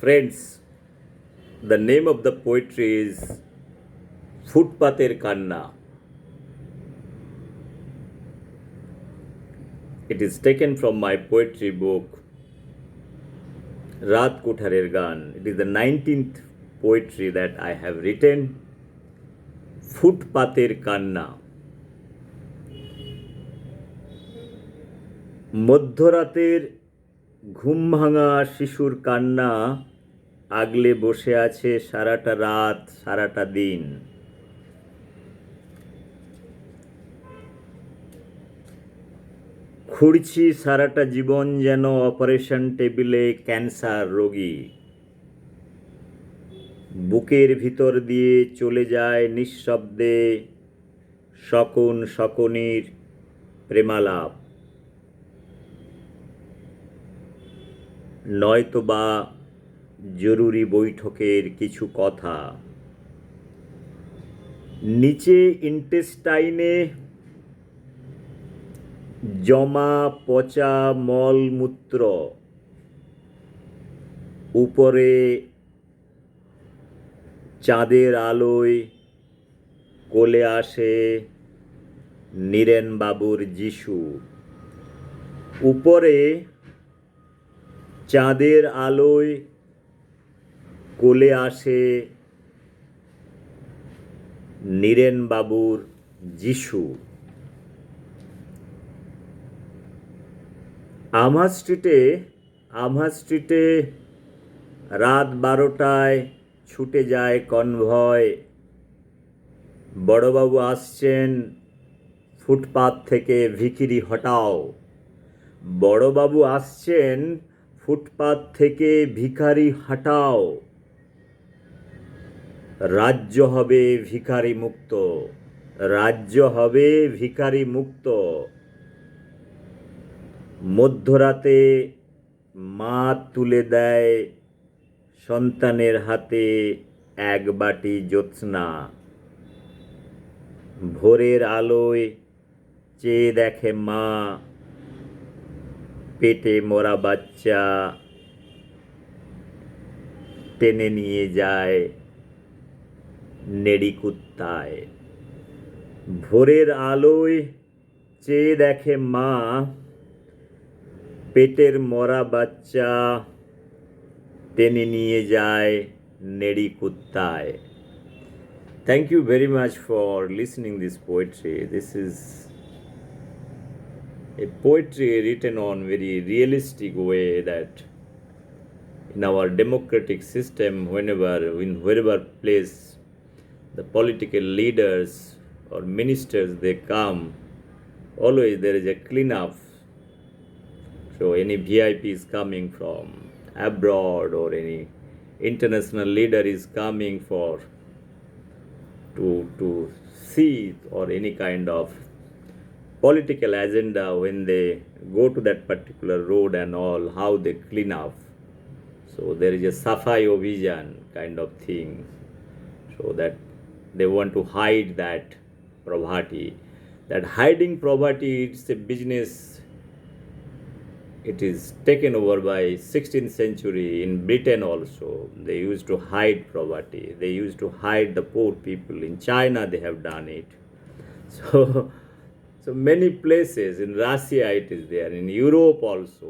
Friends, the name of the poetry is Footpathir Kanna. It is taken from my poetry book Raat Kutharer Gan. It is the 19th poetry that I have written. Footpathir Kanna. মধ্যরাতের ঘুম ভাঙা শিশুর কান্না আগলে বসে আছে সারাটা রাত সারাটা দিন। খুঁড়ছি সারাটা জীবন যেন অপারেশন টেবিলে ক্যান্সার রোগী। বুকের ভিতর দিয়ে চলে যায় নিঃশব্দে শকুন শকুনির প্রেমালাপ। নয়তোবা জরুরি বৈঠকের কিছু কথা। নিচে ইন্টেস্টাইনে জমা পচা মলমূত্র, উপরে চাঁদের আলোয় কোলে আসে নীরেনবাবুর যিশু। উপরে চাঁদের আলোয় কোলে আসে নীরেনবাবুর যিশু। আমহা স্ট্রিটে রাত 12টায় ছুটে যায় কনভয়। বড়বাবু আসছেন ফুটপাত থেকে ভিখিরি হটাও। বড়বাবু আসছেন ফুটপাত থেকে ভিখারি হটাও। রাজ্য হবে ভিখারি মুক্ত, রাজ্য হবে ভিখারি মুক্ত। মধ্যরাতে মা তুলে দেয় সন্তানের হাতে এক বাটি জ্যোৎস্না। ভোরের আলোয় চেয়ে দেখে মা পেটে মরা বাচ্চা টেনে নিয়ে যায় নেড়ি কুত্তায়। ভোরের আলোয় চেয়ে দেখে মা পেটের মরা বাচ্চা টেনে নিয়ে যায় নেড়ি কুত্তায়। Thank you very much for listening this poetry. This is a poetry written on very realistic way that in our democratic system, wherever place the political leaders or ministers they come, always there is a cleanup. So any VIP is coming from abroad or any international leader is coming to see or any kind of political agenda, when they go to that particular road and all, how they clean up. So there is a Safai vision kind of thing, so that they want to hide that poverty. That hiding poverty, it's a business. It is taken over by 16th century in Britain also. They used to hide poverty. They used to hide the poor people. In China they have done it. So many places, in Russia it is there, in Europe also.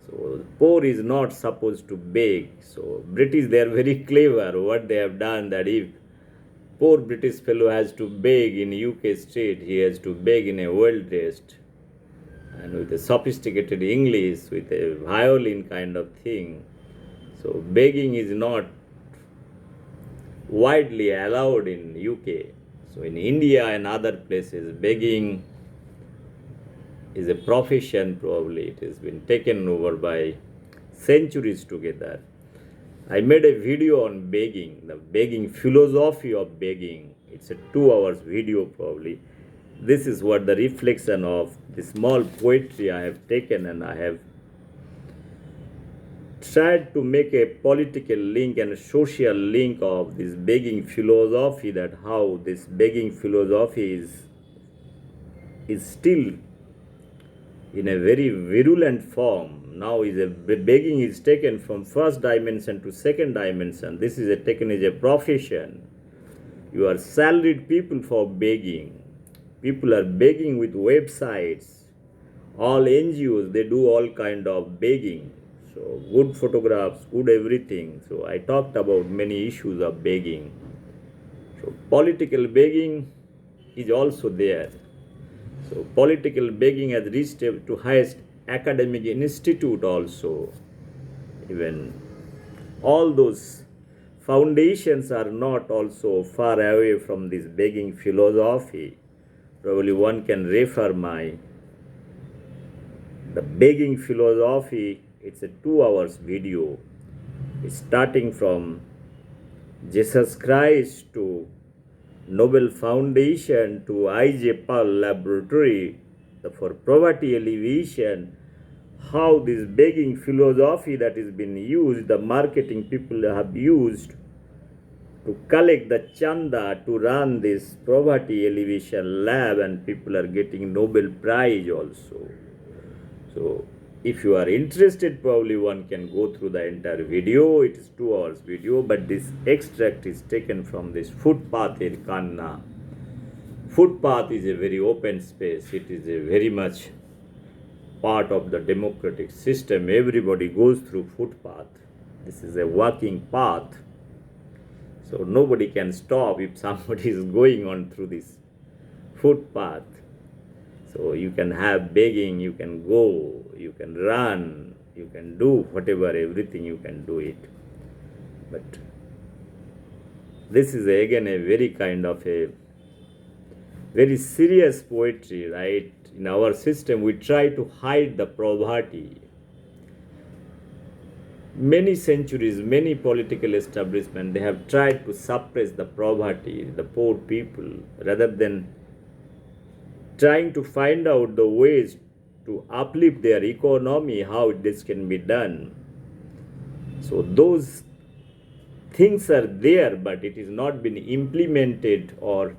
So poor is not supposed to beg. So British, they are very clever. What they have done, that if poor British fellow has to beg in UK street, he has to beg in a well dressed and with a sophisticated English, with a violin kind of thing. So begging is not widely allowed in UK. So in India and other places, begging is a profession probably. It has been taken over by centuries together. I made a video on begging, the begging philosophy of begging. It's a 2 hours video probably. This is what the reflection of the small poetry I have taken, and I have tried to make a political link and a social link of this begging philosophy, that how this begging philosophy is still in a very virulent form, Now is a begging is taken from first dimension to second dimension. This is taken as a profession. You are salaried people for begging. People are begging with websites. All NGOs, they do all kind of begging. So good photographs, good everything. So I talked about many issues of begging. So political begging is also there. So political begging has reached to highest academic institute also. Even all those foundations are not also far away from this begging philosophy. Probably one can refer the begging philosophy. It's a 2 hours video. It's starting from Jesus Christ to Nobel Foundation to I.J. Paul Laboratory for poverty alleviation, how this begging philosophy that has been used, the marketing people have used to collect the chanda to run this poverty alleviation lab, and people are getting Nobel Prize also. So if you are interested, probably one can go through the entire video. It is 2 hours video, but this extract is taken from this footpath in Kanna. Footpath is a very open space. It is a very much part of the democratic system. Everybody goes through footpath. This is a walking path. So nobody can stop if somebody is going on through this footpath. So you can have begging, you can go, you can run, you can do whatever, everything you can do it. But this is again a very kind of a very serious poetry, right? In our system, we try to hide the poverty. Many centuries, many political establishments, they have tried to suppress the poverty, the poor people, rather than trying to find out the ways to uplift their economy, how this can be done. So those things are there, but it is not been implemented, or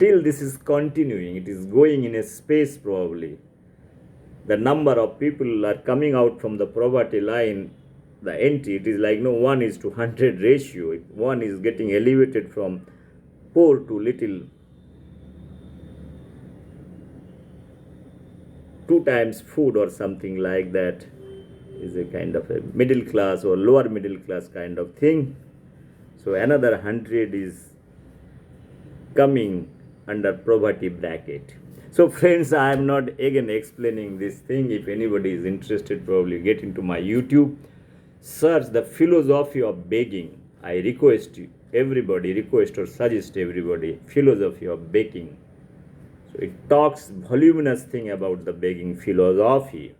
till this is continuing, it is going in a space probably. The number of people are coming out from the poverty line, the entry, it is like 1:100 ratio. One is getting elevated from poor to little 2 times food or something like that, is a kind of a middle class or lower middle class kind of thing. So another 100 is coming under poverty bracket. So friends, I am not again explaining this thing. If anybody is interested, probably get into my YouTube, search the philosophy of begging. I request or suggest everybody, philosophy of begging. So it talks voluminous thing about the begging philosophy,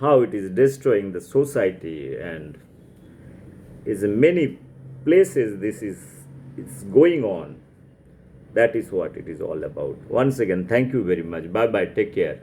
how it is destroying the society, and is in many places it's going on. That is what it is all about. Once again, thank you very much. Bye bye. Take care.